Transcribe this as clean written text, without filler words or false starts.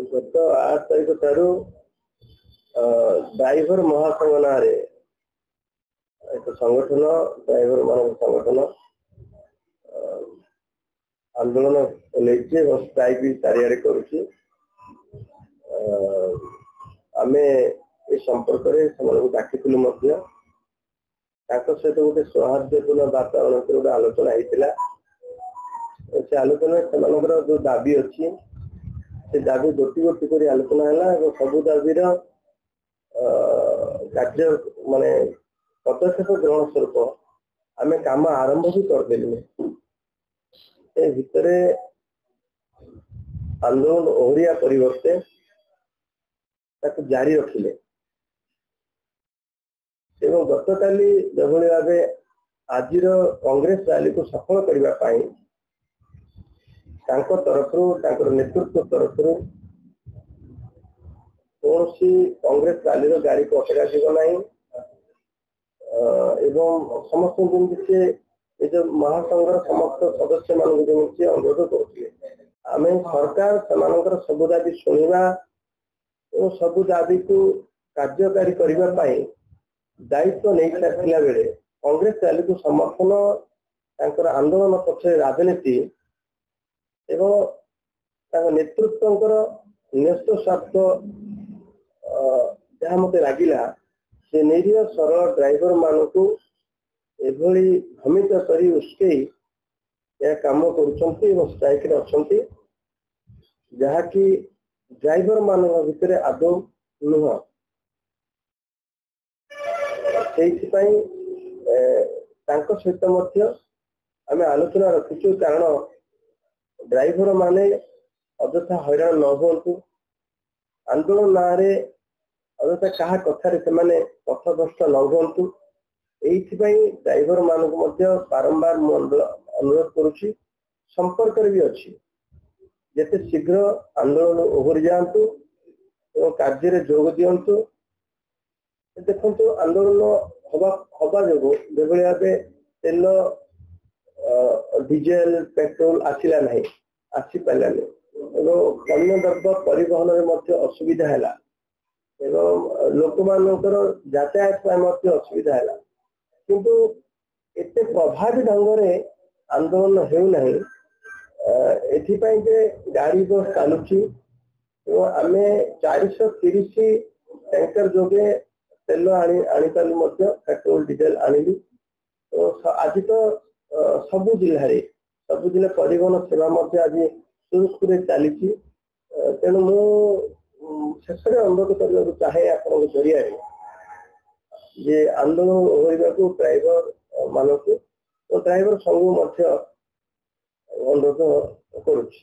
गत 8 तारिख ठारू ड्राइवर महासंघ ना एक संगठन ड्राइवर मान संगठन आंदोलन लेके स्ट्राइक भी चारिआडे करुची। आमे ए संपर्क में डाकिलु सहित गोटे सौहार्दपूर्ण वातावरण गोटे आलोचना होता। से आलोचना से जो दाबी अच्छी से दाबी गोटी गोटी कर आलोचना है। सबू दाबी कार्य माने पदक्षेप ग्रहण स्वरूप आम काम आरंभ भी करदेलु। भितर आंदोलन ओहरिया परिवर्ते ताकू जारी रखिले एवं गत काली जभली भाव आज कांग्रेस रैली को सफल करने तरफ नेतृत्व तरफ कौन सी कांग्रेस रैली गाड़ी को अटका जीवना एवं समस्त जमी ये जो महासंघर समस्त सदस्य मान जमी अनुरोध करते आम सरकार से सबू दाबी शुणा और सबू दाबी को कार्यकारी करने दायित्व नहीं सारी बेले कांग्रेस रैली को समर्थन आंदोलन पक्ष राजनीति एवं नेतृत्व न्यस्त स्वार्थ जहाँ मत लगिला से निरीह सरल ड्राइवर मान को एभली भ्रमित कर उस्के काम करट्राइक जहाँकि ड्राइवर मान भितर आदौ नुह सहित आम आलोचना रखीचु। कारण ड्राइवर माने अଯଥା हैरान न हूँ आंदोलन ना अଯଥା क्या कथार से पथभ्रष्ट न हूँ। ड्राइवर मान बारंबार अनुरोध करुच्ची संपर्क भी अच्छी जिते शीघ्र आंदोलन ओहरी जातु और कार्य जोग दिंतु। देखो आंदोलन हवा जो भाव तेल डीजेल पेट्रोल आसला ना आसी पारानी अन्य द्रव्य परिवहन में असुविधा है लोक मानकर यातायात असुविधा है किंतु एते प्रभावी ढंग से आंदोलन होना एथिपाई गाड़ी बस चलुची आम 430 टैंकर जोगे तेल आनीपारू पेट्रोल डीजेल आनिलु। तो आज तो सबु जिले परिवहन सेवा आज सुरुखुरे चली। तेणु शेष अनुरोध करने चाहे आपण जरिया जे आंदोलन ओहरिबा को ड्राइवर मानक ड्राइवर संघ अनुरोध करुच्ची।